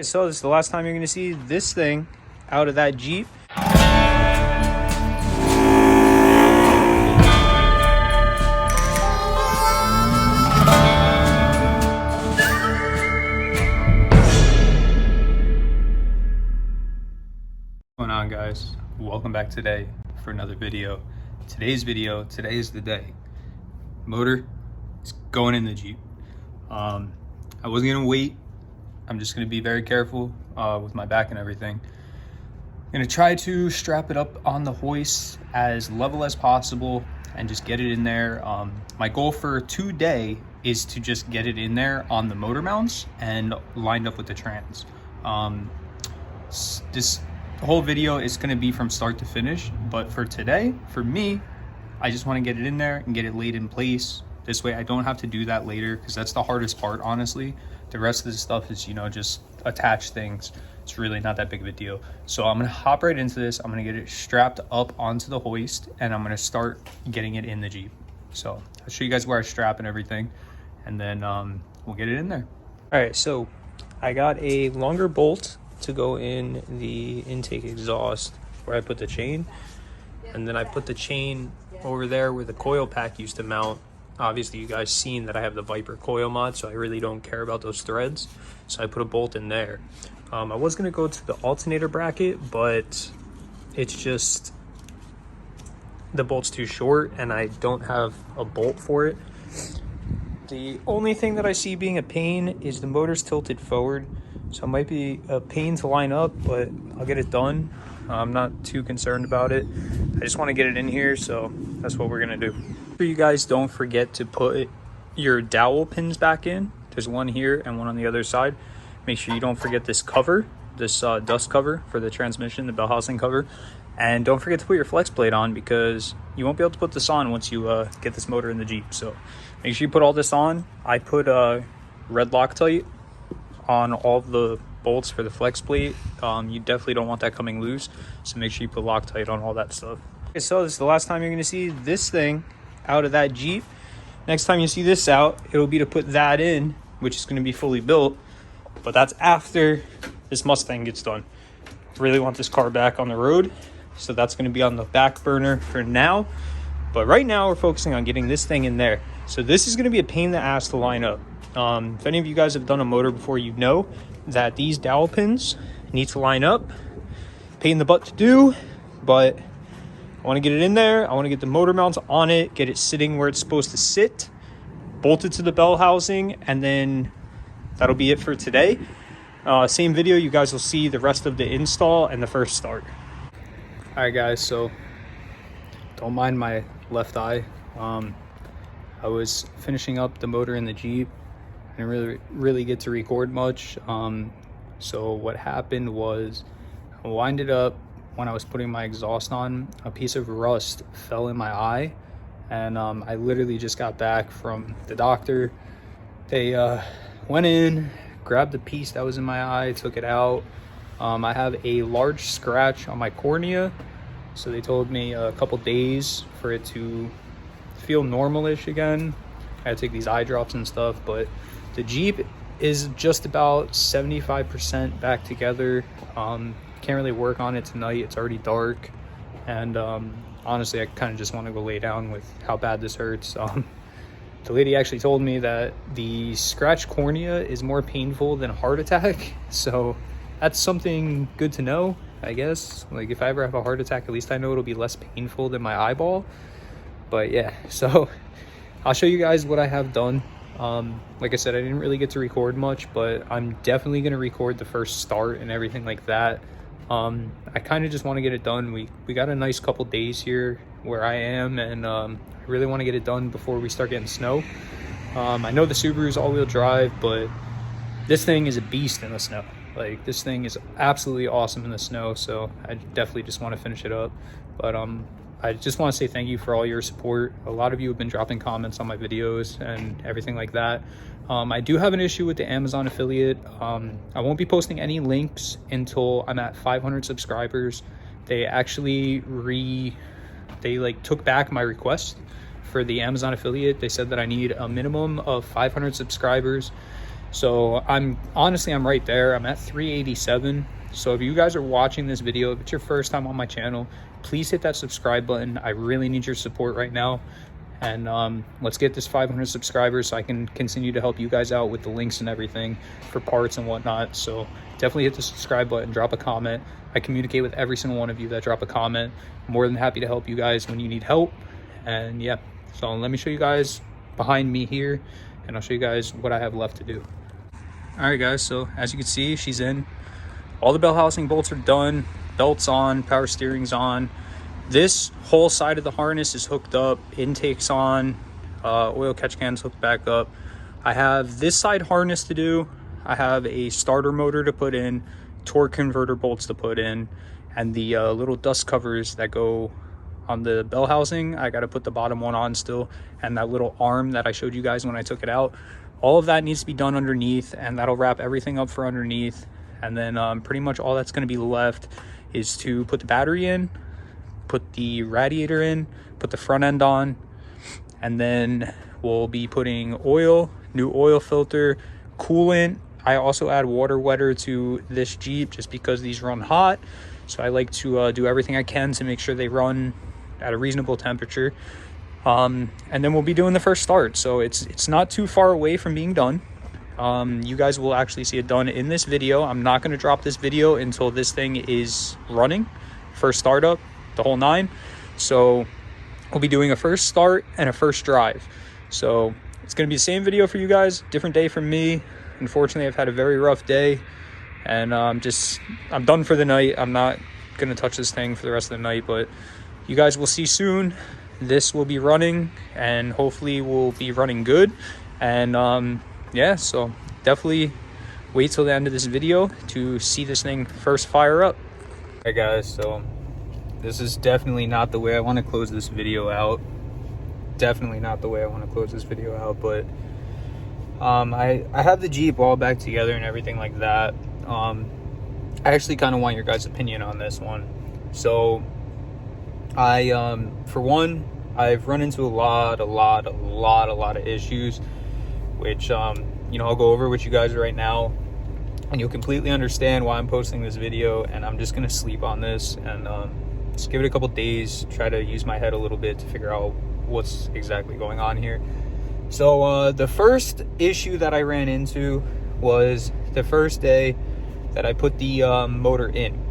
So this is the last time you're going to see this thing out of that Jeep. What's going on, guys? Welcome back today for another video. Today is the day. Motor is going in the Jeep. I wasn't gonna wait. I'm just gonna be very careful with my back and everything. I'm gonna try to strap it up on the hoist as level as possible and just get it in there. My goal for today is to just get it in there on the motor mounts and lined up with the trans. This whole video is going to be from start to finish, but for today, for me, I just want to get it in there and get it laid in place. This way I don't have to do that later, because that's the hardest part, honestly. The rest of the stuff is, just attach things. It's really not that big of a deal. So I'm going to hop right into this. I'm going to get it strapped up onto the hoist, and I'm going to start getting it in the Jeep. So I'll show you guys where I strap and everything, and then we'll get it in there. All right, so I got a longer bolt to go in the intake exhaust where I put the chain, and then I put the chain over there where the coil pack used to mount. Obviously you guys seen that I have the Viper coil mod, so I really don't care about those threads, so I put a bolt in there. I was going to go to the alternator bracket, but it's just the bolt's too short and I don't have a bolt for it. The only thing that I see being a pain is the motor's tilted forward, so it might be a pain to line up, but I'll get it done. I'm not too concerned about it. I just want to get it in here, so that's what we're going to do. So you guys don't forget to put your dowel pins back in. There's one here and one on the other side. Make sure you don't forget this cover, this dust cover for the transmission, the bell housing cover. And don't forget to put your flex plate on, because you won't be able to put this on once you get this motor in the Jeep. So make sure you put all this on. I put red Loctite on all the bolts for the flex plate. You definitely don't want that coming loose, so make sure you put Loctite on all that stuff. Okay, so this is the last time you're going to see this thing out of that Jeep. Next time you see this out, it'll be to put that in, which is going to be fully built, but that's after this Mustang gets done. Really want this car back on the road, so that's going to be on the back burner for now. But right now we're focusing on getting this thing in there. So this is going to be a pain in the ass to line up. If any of you guys have done a motor before, you know that these dowel pins need to line up. Pain in the butt to do, but I want to get it in there. I want to get the motor mounts on it, get it sitting where it's supposed to sit, bolted to the bell housing, and then that'll be it for today. Same video, you guys will see the rest of the install and the first start. All right, guys, so don't mind my left eye. I was finishing up the motor in the Jeep. I didn't really get to record much. So what happened was, I winded up when I was putting my exhaust on, a piece of rust fell in my eye, and I literally just got back from the doctor. They went in, grabbed the piece that was in my eye, took it out. I have a large scratch on my cornea, so they told me a couple days for it to feel normal-ish again. I had to take these eye drops and stuff, but the Jeep is just about 75% back together. Can't really work on it tonight. It's already dark, and honestly I kind of just want to go lay down with how bad this hurts. The lady actually told me that the scratch cornea is more painful than a heart attack, so that's something good to know, I guess. Like, if I ever have a heart attack, at least I know it'll be less painful than my eyeball. But yeah, so I'll show you guys what I have done. Like I said, I didn't really get to record much, but I'm definitely going to record the first start and everything like that. I kind of just want to get it done. We got a nice couple days here where I am, and I really want to get it done before we start getting snow. I know the Subaru is all-wheel drive, but this thing is a beast in the snow. Like, this thing is absolutely awesome in the snow, so I definitely just want to finish it up. But I just want to say thank you for all your support. A lot of you have been dropping comments on my videos and everything like that. I do have an issue with the Amazon affiliate. I won't be posting any links until I'm at 500 subscribers. They actually took back my request for the Amazon affiliate. They said that I need a minimum of 500 subscribers So I'm right there. I'm at 387. So if you guys are watching this video, if it's your first time on my channel, please hit that subscribe button. I really need your support right now. And let's get this 500 subscribers so I can continue to help you guys out with the links and everything for parts and whatnot. So definitely hit the subscribe button, drop a comment. I communicate with every single one of you that drop a comment. I'm more than happy to help you guys when you need help. And yeah, so let me show you guys behind me here, and I'll show you guys what I have left to do. All right guys, so as you can see, she's in. All the bell housing bolts are done, belts on, power steering's on. This whole side of the harness is hooked up, intake's on, oil catch cans hooked back up. I have this side harness to do. I have a starter motor to put in, torque converter bolts to put in, and the little dust covers that go on the bell housing. I got to put the bottom one on still, and that little arm that I showed you guys when I took it out. All of that needs to be done underneath, and that'll wrap everything up for underneath. And then pretty much all that's going to be left is to put the battery in, put the radiator in, put the front end on, and then we'll be putting oil, new oil filter, coolant. I also add water wetter to this Jeep just because these run hot. So I like to do everything I can to make sure they run at a reasonable temperature. And then we'll be doing the first start. So it's not too far away from being done. You guys will actually see it done in this video. I'm not going to drop this video until this thing is running, first startup, the whole 9. So we'll be doing a first start and a first drive. So it's going to be the same video for you guys, different day for me. Unfortunately, I've had a very rough day, and I'm done for the night. I'm not going to touch this thing for the rest of the night, but you guys will see soon. This will be running, and hopefully will be running good. And yeah, so definitely wait till the end of this video to see this thing first fire up. Hey guys, so this is definitely not the way I want to close this video out. Definitely not the way I want to close this video out, but I have the Jeep all back together and everything like that. I actually kind of want your guys' opinion on this one. So for one, I've run into a lot of issues, which you know, I'll go over with you guys right now, and you'll completely understand why I'm posting this video. And I'm just gonna sleep on this and just give it a couple days, try to use my head a little bit to figure out what's exactly going on here. So the first issue that I ran into was the first day that I put the motor in.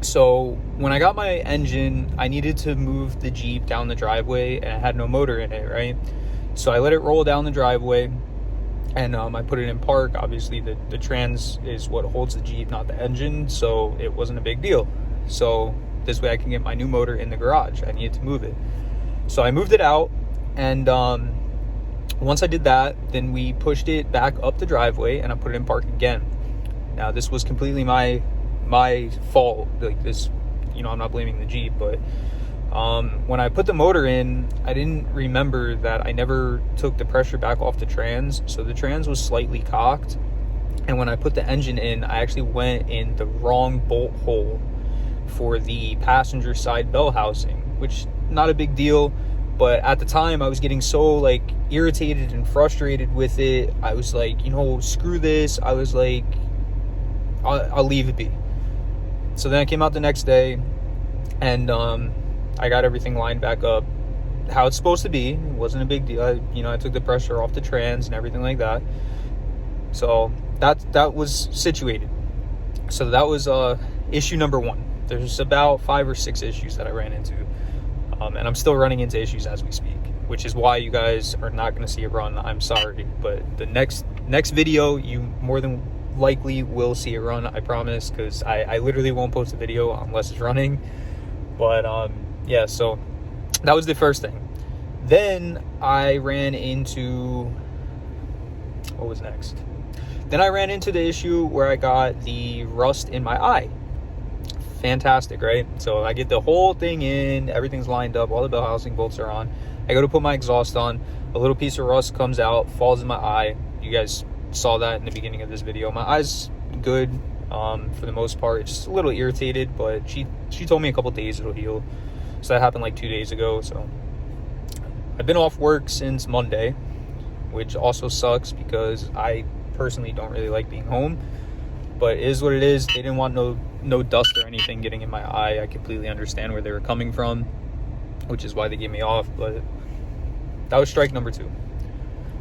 So when I got my engine, I needed to move the Jeep down the driveway, and it had no motor in it, right? So I let it roll down the driveway, and I put it in park. Obviously the trans is what holds the Jeep, not the engine, so it wasn't a big deal. So this way I can get my new motor in the garage. I needed to move it. So I moved it out, and once I did that, then we pushed it back up the driveway, and I put it in park again. Now this was completely my fault. Like this, you know, I'm not blaming the Jeep, but when I put the motor in, I didn't remember that I never took the pressure back off the trans. So the trans was slightly cocked, and when I put the engine in, I actually went in the wrong bolt hole for the passenger side bell housing, which not a big deal, but at the time I was getting so like irritated and frustrated with it. I was like, you know, screw this. I was like, I'll leave it be. So then I came out the next day, and I got everything lined back up how it's supposed to be. It wasn't a big deal. I took the pressure off the trans and everything like that. So that was situated. So that was issue number 1. There's about 5 or 6 issues that I ran into, and I'm still running into issues as we speak, which is why you guys are not going to see a run. I'm sorry, but the next video, you more than likely will see a run, I promise, because I literally won't post a video unless it's running. But yeah, so that was the first thing. Then I ran into, what was next? Then I ran into the issue where I got the rust in my eye. Fantastic, right? So I get the whole thing in, everything's lined up, all the bell housing bolts are on. I go to put my exhaust on, a little piece of rust comes out, falls in my eye. You guys saw that in the beginning of this video. My eye's good for the most part. It's just a little irritated, but she told me a couple days it'll heal. So that happened like 2 days ago. So I've been off work since Monday, which also sucks because I personally don't really like being home, but it is what it is. They didn't want no dust or anything getting in my eye. I completely understand where they were coming from, which is why they gave me off. But that was strike number 2.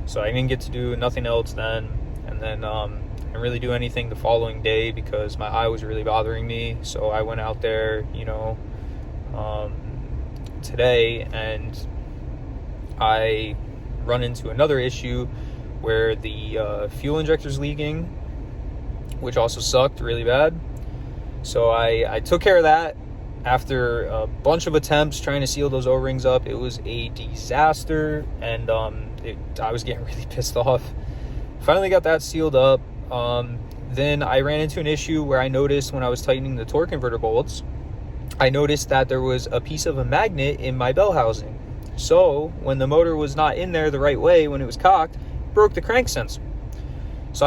So I didn't get to do nothing else then. And then I didn't really do anything the following day because my eye was really bothering me. So I went out there, today, and I run into another issue where the fuel injector's leaking, which also sucked really bad. So I took care of that after a bunch of attempts trying to seal those O-rings up. It was a disaster, and I was getting really pissed off. Finally got that sealed up. Then I ran into an issue where I noticed when I was tightening the torque converter bolts, I noticed that there was a piece of a magnet in my bell housing. So when the motor was not in there the right way, when it was cocked, it broke the crank sensor. So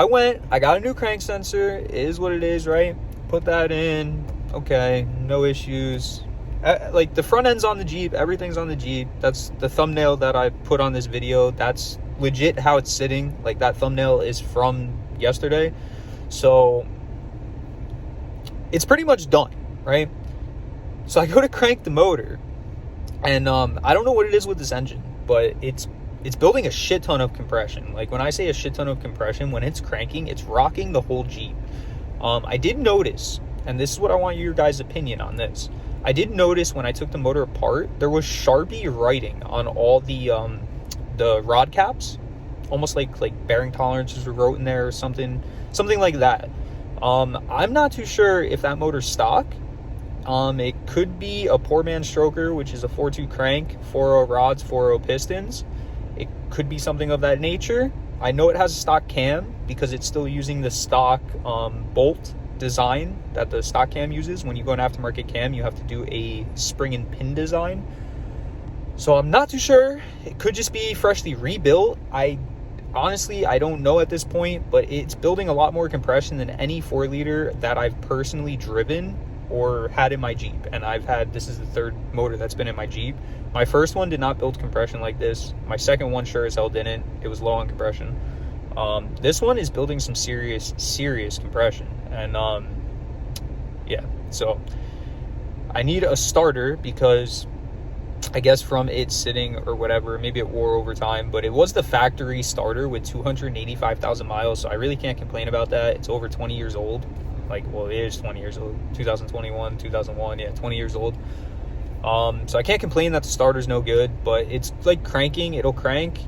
I got a new crank sensor. It is what it is, right? Put that in. Okay, no issues. Like, the front end's on the Jeep, everything's on the Jeep. That's the thumbnail that I put on this video. That's legit how it's sitting. Like, that thumbnail is from yesterday. So it's pretty much done, right? So I go to crank the motor, and I don't know what it is with this engine, but it's building a shit ton of compression. Like, when I say a shit ton of compression, when it's cranking, it's rocking the whole Jeep. I did notice, and this is what I want your guys' opinion on this. I did notice when I took the motor apart, there was Sharpie writing on all the rod caps, almost like bearing tolerances were wrote in there or something like that. I'm not too sure if that motor's stock. It could be a poor man's stroker, which is a 4.2 crank, 4.0 rods, 4.0 pistons. It could be something of that nature. I know it has a stock cam because it's still using the stock bolt design that the stock cam uses. When you go an aftermarket cam, you have to do a spring and pin design. So I'm not too sure. It could just be freshly rebuilt. Honestly, I don't know at this point, but it's building a lot more compression than any 4-liter that I've personally driven or had in my Jeep. And this is the 3rd motor that's been in my Jeep. My first one did not build compression like this. My second one sure as hell didn't. It was low on compression. This one is building some serious compression. And yeah, so I need a starter because I guess from it sitting or whatever, maybe it wore over time, but it was the factory starter with 285,000 miles. So I really can't complain about that. It's over 20 years old. It is 20 years old. 2021, 2001, yeah, 20 years old. So I can't complain that the starter's no good, but it's like cranking, it'll crank.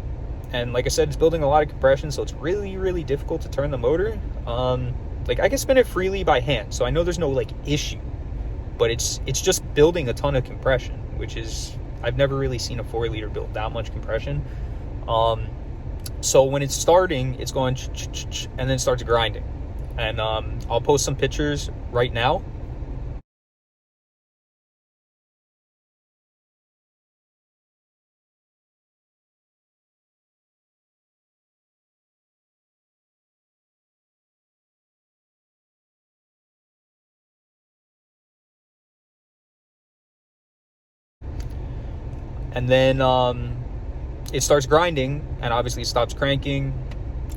And like I said, it's building a lot of compression, so it's really, really difficult to turn the motor. I can spin it freely by hand, so I know there's no issue, but it's just building a ton of compression, which is, I've never really seen a 4-liter build that much compression. So when it's starting, it's going and then starts grinding. And I'll post some pictures right now. And then it starts grinding, and obviously it stops cranking.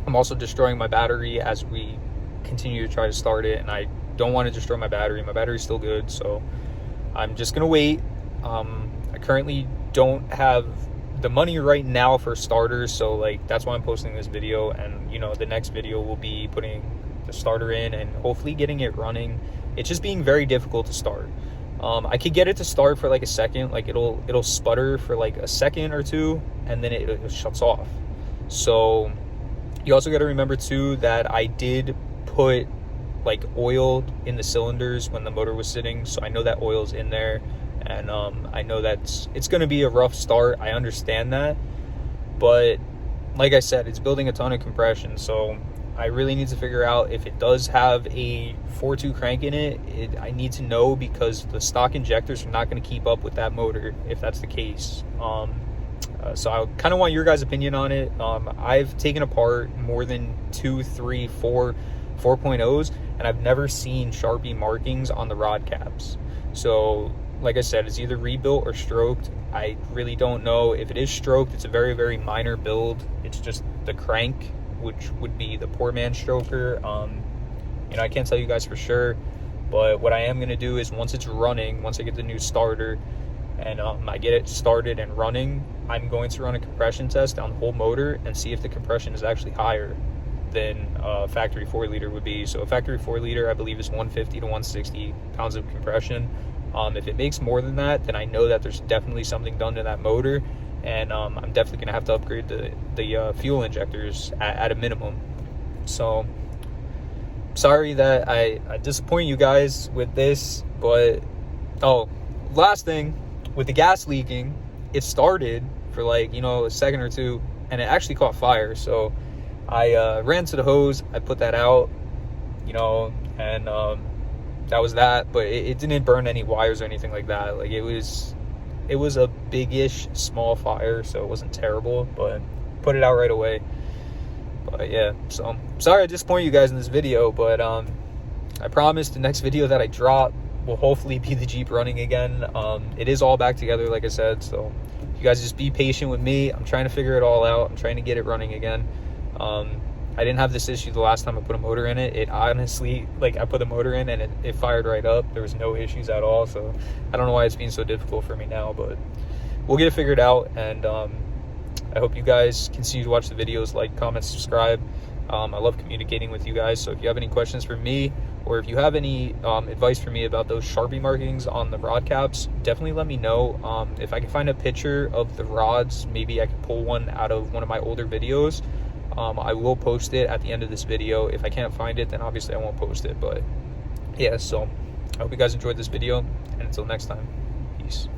I'm also destroying my battery as we continue to try to start it, and I don't want to destroy my battery. My battery's still good, so I'm just gonna wait. I currently don't have the money right now for starters, so that's why I'm posting this video. And the next video will be putting the starter in and hopefully getting it running. It's just being very difficult to start. I could get it to start for a second, it'll sputter for a second or two, and then it shuts off. So you also got to remember too that I did put oil in the cylinders when the motor was sitting, so I know that oil's in there, and I know that it's going to be a rough start. I understand that, but like I said, it's building a ton of compression, so I really need to figure out if it does have a 4.2 crank in it. I need to know, because the stock injectors are not going to keep up with that motor if that's the case. So I kind of want your guys' opinion on it. I've taken apart more than 2, 3, 4 4.0s, and I've never seen Sharpie markings on the rod caps. So like I said, it's either rebuilt or stroked. I really don't know. If it is stroked, it's a very, very minor build. It's just the crank which would be the poor man stroker. You know, I can't tell you guys for sure, but what I am going to do is once it's running, once I get the new starter and I get it started and running, I'm going to run a compression test on the whole motor and see if the compression is actually higher than factory 4-liter would be. So a factory 4-liter, I believe, is 150 to 160 pounds of compression. If it makes more than that, then I know that there's definitely something done to that motor, and I'm definitely going to have to upgrade the fuel injectors at a minimum. So sorry that I disappoint you guys with this, but last thing, with the gas leaking, it started for like, you know, a second or two, and it actually caught fire. So I ran to the hose, I put that out, you know, and that was that. But it didn't burn any wires or anything like that. Like, it was a big-ish small fire, so it wasn't terrible, but put it out right away. But yeah, so sorry I disappoint you guys in this video, but I promise the next video that I drop will hopefully be the Jeep running again. It is all back together, like I said, so you guys just be patient with me. I'm trying to figure it all out. I'm trying to get it running again. I didn't have this issue the last time I put a motor in it. It honestly, like, I put the motor in and it fired right up. There was no issues at all, so I don't know why it's being so difficult for me now, but we'll get it figured out. And I hope you guys continue to watch the videos, like, comment, subscribe. I love communicating with you guys, so if you have any questions for me, or if you have any advice for me about those Sharpie markings on the rod caps, definitely let me know. If I can find a picture of the rods, maybe I can pull one out of one of my older videos. I will post it at the end of this video. If I can't find it, then obviously I won't post it. But yeah, so I hope you guys enjoyed this video, and until next time, peace.